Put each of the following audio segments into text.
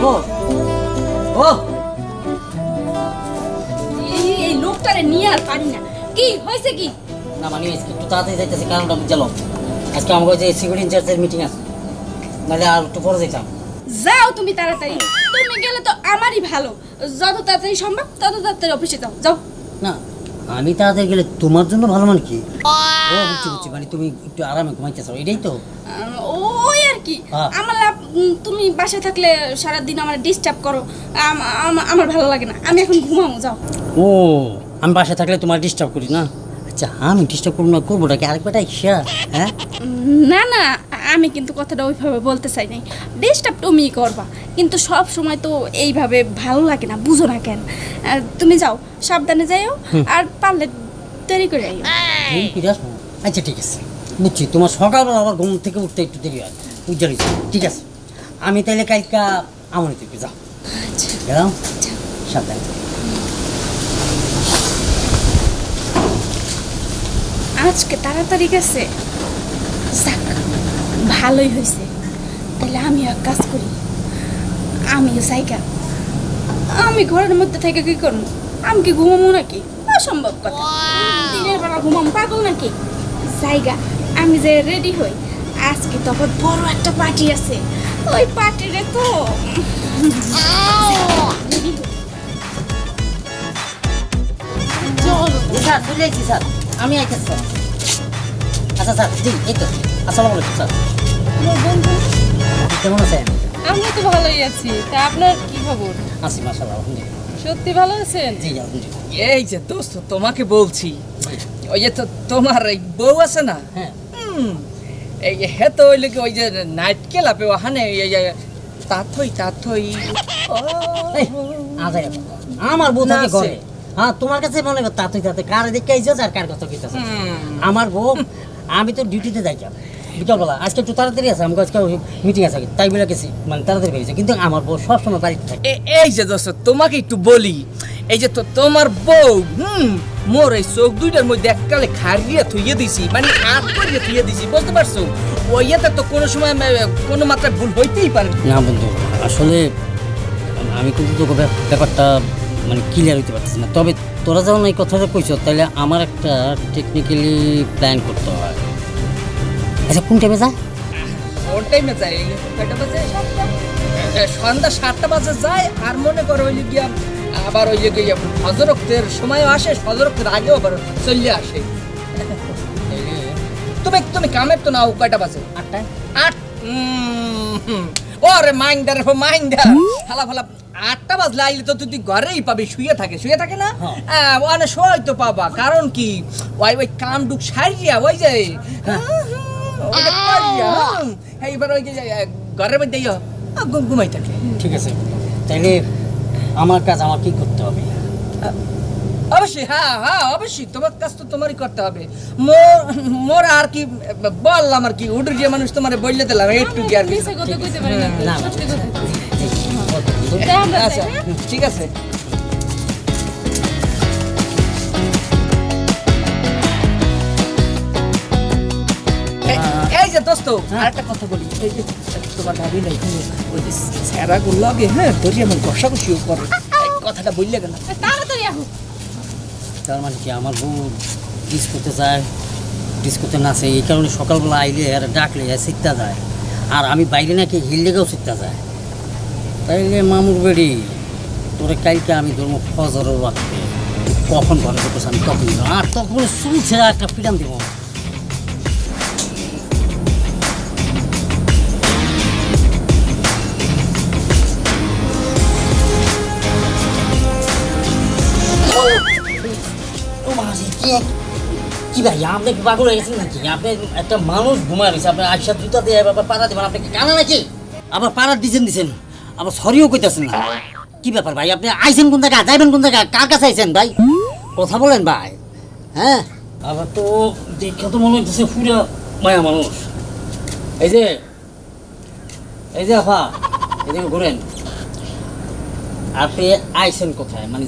বাবু ও এই লোকটারে নিয়ে আর পারি না। কি হয়েছে কি? না মানে একটু তাড়াতাড়ি যাইতেছে, কারণটা বুঝলাম। আজকে আমাকে যে সিকিউরিটি ইনচার্জের মিটিং আছে, নাহলে আর একটু পরে যেতাম। যাও তুমি তাড়াতাড়ি, তুমি গেলে তো আমারই ভালো। যত তাড়াতাড়ি সম্ভব তত তাড়াতাড়ি অফিসে যাও। যাও না আমি তাড়াতাড়ি গেলে তোমার জন্য ভালো মানে কি? ও বুঝছি বুঝছি, মানে তুমি একটু আরামে ঘুমাইতে চাও, এটাই তো? ওই আর কি। আমার তুমি বাসায় থাকলে সারাদিন আমার ডিস্টার্ব করো, আমার ভালো লাগে না। আমি এখন ঘুমাবো, যাও। ও আমি বাসায় থাকলে তোমার ডিস্টার্ব করি না? আচ্ছা আমি ডিস্টার্ব করবো না, করবোটা কি আরেকবার ইচ্ছা? হ্যাঁ না না, আমি কিন্তু কথাটা ওইভাবে বলতে চাই নাই। ডিস্টার্ব তুমি করবা, কিন্তু সব সময় তো এইভাবে ভালো লাগে না, বুঝো না কেন? তুমি যাও, সাবধানে যাইও, আর পারলে দেরি করে আইও। আচ্ছা ঠিক আছে, বুঝছি। তোমার সকালবেলা আবার ঘুম থেকে উঠতে একটু দেরি হয়, বুঝতে পারছি। ঠিক আছে, আমি তাহলে কালকা আমনি থেকে যাও। গেলাম, সাবধানে। আজকে তাড়াতাড়ি গেছে, যাক ভালোই হয়েছে। তাহলে আমিও এক কাজ করি, আমিও জায়গা। আমি ঘরের মধ্যে থেকে কি করবো? আমি কি ঘুমাবো নাকি? অসম্ভব কথা। দিনের বেলা ঘুমাবো, পাগল নাকি? জায়গা, আমি যে রেডি হই। আজকে তখন বড় একটা পার্টি আছে, ওই পার্টিরে তো স্যার চলে এসেছি স্যার, আমি আইতেছি স্যার। আচ্ছা স্যার, জি এই তো। আসসালামু আলাইকুম স্যার। কেমন আছেন? আমি তো ভালোই আছি। তা আপনার কি খবর? আছি মাশাআল্লাহ, আলহামদুলিল্লাহ। সত্যি ভালো আছেন? জি আলহামদুলিল্লাহ। এই যে দোস্ত, তোমাকে বলছি, ওই যে তোমার এই বউ আছে না? হ্যাঁ। এই হে তো ওই লোক, ওই যে নাইট ক্লাবে ওখানে তাথই আমার বউ থাকে ঘরে। হ্যাঁ তোমার কাছে মনে কর তাতই তাতে কার দেখে আইছো আর কার কথা কইতাছ? আমার বউ, আমি তো ডিউটিতে যাইতাম বিকালবেলা। আজকে একটু তাড়াতাড়ি আছে, আমাকে আজকে মিটিং আছে, তাই বলে গেছি, মানে তাড়াতাড়ি বেরিয়েছে। কিন্তু আমার বউ সবসময় বাড়িতে থাকে। এই যে দোস্ত, তোমাকে একটু বলি, এই যে তোমার বউ মোর এই চোখ দুইটার মধ্যে এককালে খাড়িয়ে থুইয়ে দিছি, মানে হাত করিয়ে থুইয়ে দিছি, বুঝতে পারছো? ওইয়াতে তো কোনো সময় কোনো মাত্রায় ভুল হইতেই পারে না বন্ধু, আসলে আমি কিন্তু তোকে ব্যাপারটা মানে ক্লিয়ার হইতে পারতেছি না। তবে তোরা যখন এই কথাটা কইছ, তাহলে আমার একটা টেকনিক্যালি প্ল্যান করতে হয়। আচ্ছা কোন টাইমে যায়? কোন টাইমে যায়? কয়টা বাজে? সন্ধ্যা 7টা বাজে যায়। আর মনে করো ওই গিয়া আবার ওই যে ফজরক্তের সময় আসে, ফজরক্তের আগেও আবার চলে আসে। তুমি কামের তো নাও, কয়টা বাজে? 8টায়। 8? ওরে মাইন্ডার হালা ফালা, 8টা বাজলে আইলে তো তুই ঘরেই পাবি, শুয়ে থাকে না? ওখানে শোয় তো পাবা। কারণ কি, ওই কাম ডুক সারিয়া ওই যে এইবার ওই যে ঘরের মধ্যে ঘুমাই থাকে। ঠিক আছে, তাইলে আমার কাজ আমার কি করতে হবে? অবশ্যই, হ্যাঁ অবশ্যই তোমার কাজ তো তোমারই করতে হবে। মোর আর কি বললাম, আর কি উডুর যে মানুষ তোমার বললে দিলাম একটু কি আর আচ্ছা ঠিক আছে। এই যে দোস্ত, আরেকটা কথা বলি, এই যে তোমার ভাবি নাই ওই যে স্যারা গুলো হ্যাঁ তোর এমন ঘষাঘষিও করে, কথাটা বললে গেল। তাড়াতাড়ি আহো। তার মানে কি আমার বউ ডিস করতে চায়, ডিস করতে নাচে, এই কারণে সকালবেলা আইলে আর ডাকলে শিখতে যায়, আর আমি বাইরে নাকি হিল লেগেও শিখতে যায়। তাইলে মামুর বেড়ি তোরে কালকে আমি ধরবো ফজরের রাখতে, কখন ঘরে ঢুকোস আমি তখন, আর তখন চুল ছেড়া একটা পিটান দিব। কি ভাই আপনি কি পাগল হয়ে গেছেন নাকি? আপনি একটা মানুষ ঘুমায় রয়েছে, আপনার আশা জুতা দিয়ে পাড়া দেবেন, আপনি কি কানা নাকি? আবার পাড়ার দিছেন, আবার সরিও কইতেছেন না। কি ব্যাপার ভাই, আপনি আইছেন কোন জায়গায়, যাইবেন কোন জায়গায়, কার কাছে আইছেন ভাই? কথা বলেন ভাই। হ্যাঁ আবার তো দেখে তো মনে হচ্ছে পুরো মায়া মানুষ। এই যে আপা, এদিকে ঘুরেন। আপনি আইছেন কোথায় মানে?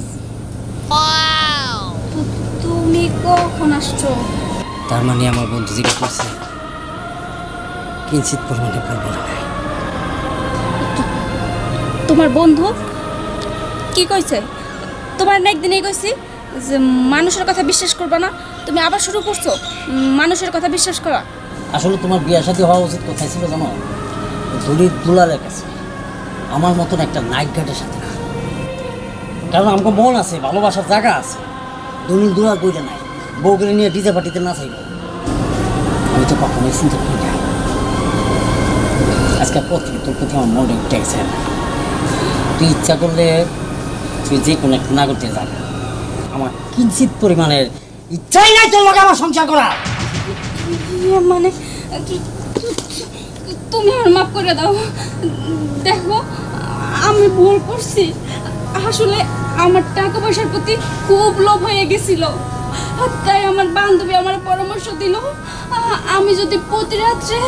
তুমি কখন আসছো? তার মানে আমার বন্ধু জিজ্ঞেস করছে, কিঞ্চিত পরিমাণে করবো না। তোমার বন্ধু কি কইছে? তোমার না একদিনই কইছি যে মানুষের কথা বিশ্বাস করবা না, তুমি আবার শুরু করছো মানুষের কথা বিশ্বাস করা। আসলে তোমার বিয়ে শাদী হওয়া উচিত কোথায় ছিল জানো? দড়ির দুলারের কাছে, আমার মতন একটা নাইট গার্ডের সাথে না। কারণ আমাকে মন আছে, ভালোবাসার জায়গা আছে, দড়ির দুলার বইটা নাই, বউকে নিয়ে ডিজে পার্টিতে না চাইব। আমি তো কখনোই চিন্তা করি না। আজকের পর থেকে তোর প্রতি আমার মনটা উঠে গেছে। তুই ইচ্ছা করলে তুই যে কোনো একটা নাগরিকের যাবে, আমার কিঞ্চিত পরিমাণের ইচ্ছাই নাই তোর লগে আমার সংসার করা। মানে তুমি আমার মাফ করে দাও। দেখো আমি ভুল করছি, আসলে আমার টাকা পয়সার প্রতি খুব লোভ হয়ে গেছিল, তাই আমার বান্ধবী আমার পরামর্শ দিল আমি যদি প্রতি রাত্রে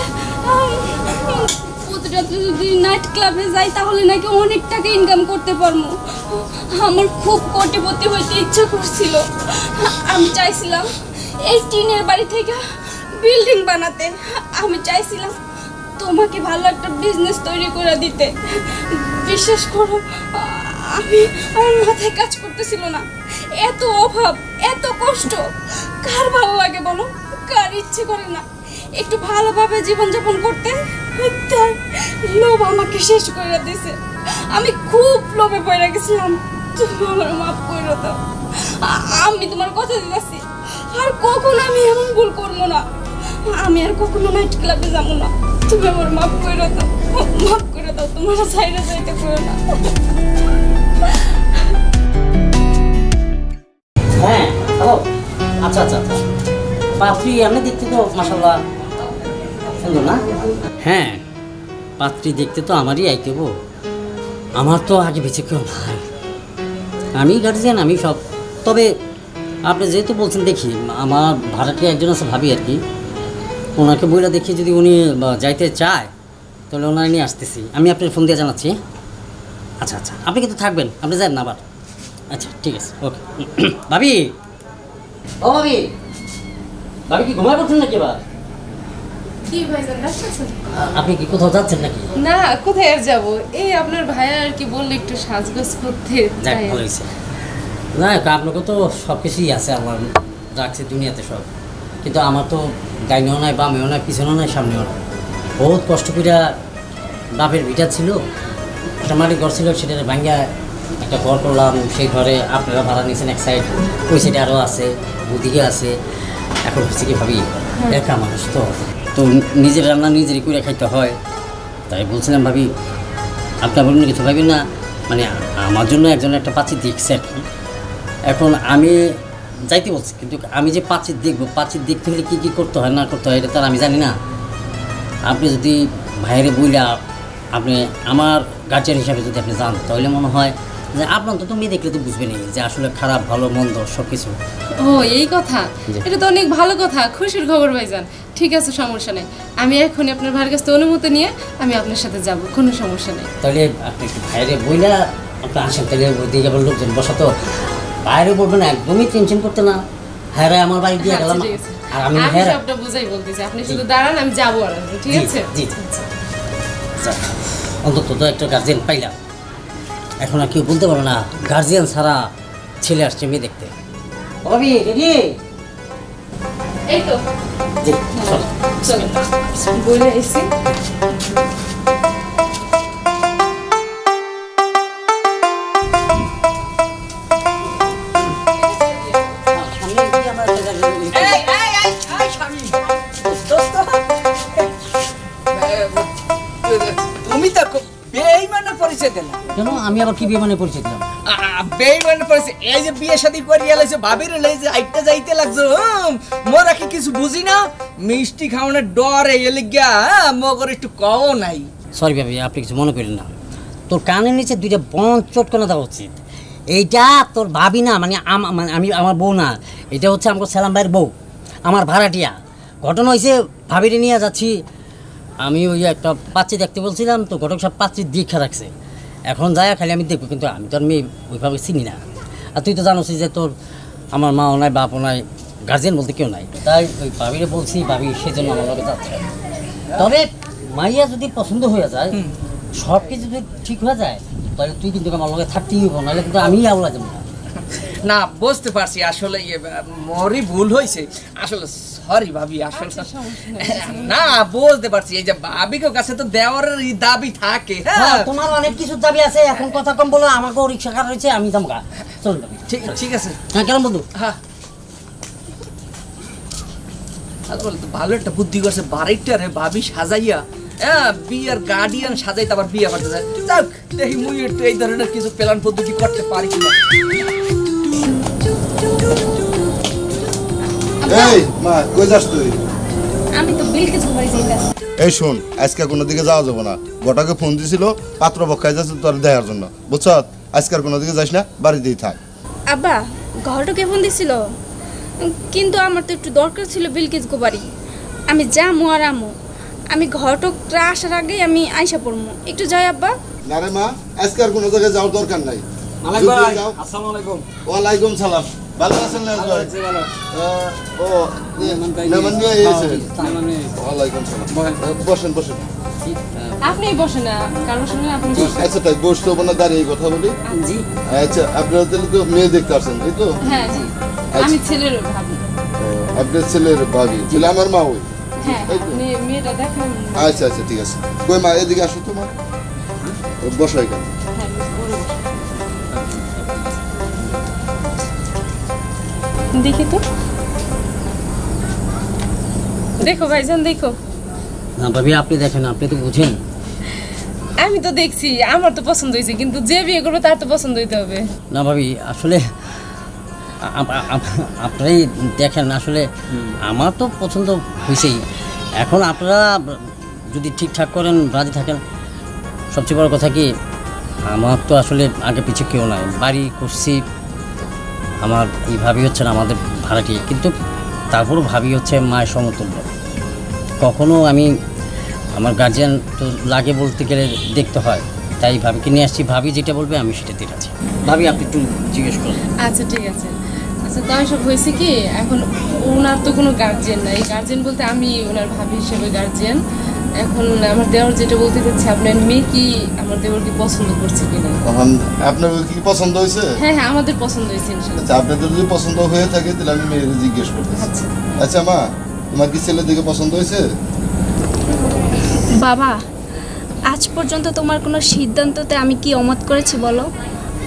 যদি নাইট ক্লাবে যাই তাহলে নাকি অনেক টাকা ইনকাম করতে পারবো। আমার খুব কোটিপতি হইতে ইচ্ছা করছিল। আমি চাইছিলাম এই টিনের বাড়ি থেকে বিল্ডিং বানাতে। আমি চাইছিলাম তোমাকে ভালো একটা বিজনেস তৈরি করে দিতে। বিশ্বাস করো আমার মাথায় কাজ করতেছিল না। এত অভাব, এত কষ্ট কার ভালো লাগে বলো? কার ইচ্ছে করে না একটু ভালোভাবে জীবনযাপন করতে? তাই লোভ আমাকে শেষ করে দিছে। আমি খুব লোভে পড়ে গেছিলাম। তুমি আমার মাফ করে দাও। আমি তোমার কথা দিতেছি, আর কখনো আমি এমন ভুল করবো না। আমি আর কখনো নাইট ক্লাবে যাবো না। তুমি আমার মাফ করে দাও, মাফ করে দাও। তোমার সাইডে যাইতে করো না। হ্যাঁ হ্যালো, আচ্ছা আচ্ছা আচ্ছা, পাত্রী আমি দেখতে তো মাশাআল্লাহ সুন্দর না? হ্যাঁ, পাত্রী দেখতে তো আমারই আইতে গো। আমার তো আগে বেঁচে কেউ নাই, আমি গার্জিয়ান, আমি সব। তবে আপনি যেহেতু বলছেন, দেখি আমার ভাড়াটিয়া একজন আছে ভাবি আর কি, ওনাকে বইলা দেখি যদি উনি যাইতে চায় তাহলে ওনারা নিয়ে আসতেছি। আমি আপনার ফোন দিয়ে জানাচ্ছি। আচ্ছা আচ্ছা, আপনি কিন্তু থাকবেন, আপনি যান না আবার। আচ্ছা ঠিক আছে, ওকে। ভাবি, ও ভাবি, ভাবি কি ঘুমায় পড়ছেন নাকি এবার? কি ভাইজান ডাকতেছেন? আপনি কি কোথাও যাচ্ছেন নাকি? না, কোথায় আর যাবো, এই আপনার ভাইয়া আর কি বললে একটু সাজগোজ করতে। যাক, ভালো হয়েছে। না, আপনাকে তো সব কিছুই আছে, আমার রাখছে দুনিয়াতে সব, কিন্তু আমার তো ডাইনেও নাই, বামেও নাই, পিছনেও নাই, সামনেও নাই। বহুত কষ্ট করে বাপের ভিটা ছিল, একটা মাটির ঘর ছিল, সেটা ভাঙ্গা একটা ঘর করলাম। সেই ঘরে আপনারা ভাড়া নিয়েছেন এক সাইড, ওই সাইডে আরও আছে, দুদিকে আছে। এখন হচ্ছে কি ভাবি, একা মানুষ তো তো নিজের রান্না নিজেরই করে খাইতে হয়। তাই বলছিলাম ভাবি, আপনি বলুন কিছু ভাববেন না, মানে আমার জন্য একজন একটা পাঁচির দেখছে আর কি। এখন আমি যাইতে বলছি, কিন্তু আমি যে পাঁচির দেখবো, পাঁচির দেখতে হলে কী কী করতে হয় না করতে হয় এটা তার আমি জানি না। আপনি যদি বাইরে বইলা আপনি আমার গার্জিয়ান হিসাবে যদি আপনি যান, তাহলে মনে হয় যে আপনার তো মেয়ে দেখলে তো বুঝবেন যে আসলে খারাপ ভালো মন্দ সব কিছু। ও এই কথা, এটা তো অনেক ভালো কথা, খুশির খবর ভাইজান। ঠিক আছে, সমস্যা নেই, আমি এখনই আপনার ভাইয়ের কাছে অনুমতি নিয়ে আমি আপনার সাথে যাব, কোনো সমস্যা নেই। তাহলে আপনি একটু বাইরে বইলা আপনি আসেন, তাহলে ওইদিকে আবার লোকজন বসা তো বাইরে বলবেন না, একদমই টেনশন করতে না। হ্যাঁ রে, আমার বাড়ি দিয়ে গেলাম আর আমি হ্যাঁ সবটা বুঝাই বলতেছি, আপনি শুধু দাঁড়ান, আমি যাবো আর আসবো, ঠিক আছে? জি জি, অন্তত তো একটা গার্জিয়ান পাইলাম। এখন আর কেউ বলতে পারবে না গার্জিয়ান ছাড়া ছেলে আসছে মেয়ে দেখতে। ভাবি রেডি? এই তো জি, চল বলে এসে। তুমি তো বেইমানের পরিচয় দিলা। কেন আমি আবার কি বেমানে পরিচয় দিলাম? বেইমানের পরিচয়, এই যে বিয়ে শাদী করিয়া লাইছে, ভাবির লাইছে, আইটা যাইতে লাগছে। মোরা কি কিছু বুঝি না, মিষ্টি খাওয়ানোর ডরে এলে গিয়া মগর একটু কও নাই। সরি ভাবি, আপনি কিছু মনে করেন না। তোর কানের নিচে দুইটা বন চটকানো দেওয়া উচিত। এইটা তোর ভাবি না, মানে আমি আমার বউ না, এটা হচ্ছে আমার সালাম ভাইয়ের বউ, আমার ভাড়াটিয়া। ঘটনা হয়েছে ভাবিরে নিয়ে যাচ্ছি আমি, ওই একটা পাত্রী দেখতে বলছিলাম, তো ঘটক সব পাত্রীর দীক্ষা রাখছে। এখন যায় খালি আমি দেখবো, কিন্তু আমি তো আর মেয়ে ওইভাবে চিনি না। আর তুই তো জানোস যে তোর আমার মাও নাই, বাপও নাই, গার্জিয়ান বলতে কেউ নাই। তাই ওই ভাবিরে বলছি, ভাবি সেজন্য আমার লগে যাচ্ছে। তবে মাইয়া যদি পছন্দ হয়ে যায়, সব কিছু যদি ঠিক হয়ে যায়, তাহলে তুই কিন্তু আমার লগে থাকতেই হবো, নাহলে কিন্তু আমি আওলা যাবো না। না বুঝতে পারছি আসলে মরি ভুল হয়েছে আসলে, সরি ভাবি আসলে। না বুঝতে পারছি, এই যে ভাবিকে কাছে তো দেওয়ার দাবি থাকে। হ্যাঁ তোমার অনেক কিছু দাবি আছে, এখন কথা কম বলো, আমাকেও রিক্সা কার রয়েছে, আমি দামগা চলুন। ঠিক আছে। হ্যাঁ কেমন বন্ধু? হ্যাঁ ভালো একটা বুদ্ধি করছে, বাড়িটা রে ভাবি সাজাইয়া বিয়ের গার্ডিয়ান সাজাইতে আবার বিয়ে করতে যায়। যাক দেখি মুই একটু এই ধরনের কিছু প্ল্যান পদ্ধতি করতে পারি কিনা। এই মা কই যাস তুই? আমি তো বিলকিস বাড়ি যাইতাছি। এই শোন, আজকে কোনো দিকে যাওয়া যাবে না। গোটাকে ফোন দিছিল পাত্র পক্ষায় যাচ্ছে তোর দেখার জন্য, বুঝছ? আজকাল কোনো দিকে যাস না, বাড়িতেই থাক। আব্বা ঘরটা কেমন দিছিল, কিন্তু আমার তো একটু দরকার ছিল বিলকিস বাড়ি। আমি যামু আর আমু, আমি ঘটকটা আসার আগেই আমি আইসা পড়মু। একটু যাই আব্বা। না রে মা, আজকে আর কোনো জায়গায় যাওয়ার দরকার নাই। আসসালামু আলাইকুম। ওয়ালাইকুম সালাম। ভালো আছেন না? ও মেহমান নিয়ে এসেছেন? ওয়ালাইকুম সালাম। বসেন বসেন। আপনি বসেন না, কারোর সঙ্গে আপনি বসেন। আচ্ছা তাই বসতে হবে না, দাঁড়িয়ে কথা বলি। জি আচ্ছা আপনারা তাহলে তো মেয়ে দেখতে আসছেন তাই তো? হ্যাঁ জি, আমি ছেলের ভাবি। আপনার ছেলের ভাবি? ছেলে আমার মা ওই। হ্যাঁ আপনি মেয়েটা দেখেন। আচ্ছা আচ্ছা ঠিক আছে। কই মা এদিকে আসো তো মা, বসো এখানে। হ্যাঁ দেখি তো, দেখো ভাইজান দেখো। না ভাবি আপনি দেখেন, আপনি তো বুঝেন। আমি তো দেখছি, আমার তো পছন্দ হয়েছে, কিন্তু যে বিয়ে করবে তার তো পছন্দ হইতে হবে। না ভাবি আসলে আপনারাই দেখেন, আসলে আমার তো পছন্দ হয়েছেই। এখন আপনারা যদি ঠিকঠাক করেন, রাজি থাকেন। সবচেয়ে বড় কথা কি, আমার তো আসলে আগে পিছে কেউ নাই, বাড়ি করছি। আমার এই ভাবি হচ্ছেন আমাদের ভাড়াটি, কিন্তু তারপরও ভাবি হচ্ছে মায়ের সমতুল্য। কখনো আমি আমার গার্জিয়ান তো লাগে বলতে গেলে দেখতে হয়, তাই ভাবিকে নিয়ে আসছি। ভাবি যেটা বলবে আমি সেটা ঠিক আছে। ভাবি আপনি একটু জিজ্ঞেস করুন। আচ্ছা ঠিক আছে। আচ্ছা তাই সব হয়েছে কি, এখন ওনার তো কোনো গার্জিয়ান নাই, গার্জিয়ান বলতে আমি ওনার ভাবি হিসেবে গার্জিয়ান। এখন আমার দেওয়ার যেটা বলতে চাচ্ছে, আপনার মেয়ে কি আমার দেওয়ার কি পছন্দ করছে কিনা? আপনার কি পছন্দ হয়েছে? হ্যাঁ হ্যাঁ আমাদের পছন্দ হয়েছে ইনশাআল্লাহ। আচ্ছা আপনাদের যদি পছন্দ হয়ে থাকে তাহলে আমি মেয়ের জিজ্ঞেস করতেছি। আচ্ছা আচ্ছা মা, তোমার কি ছেলের দিকে পছন্দ হয়েছে? বাবা আজ পর্যন্ত তোমার কোনো সিদ্ধান্ততে আমি কি অমত করেছি বলো?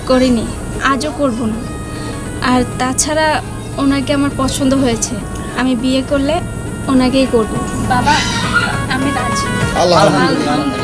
করিনি, আজও করব না। আর তাছাড়া ওনাকে আমার পছন্দ হয়েছে, আমি বিয়ে করলে ওনাকেই করব। বাবা আমি রাজি। আলহামদুলিল্লাহ।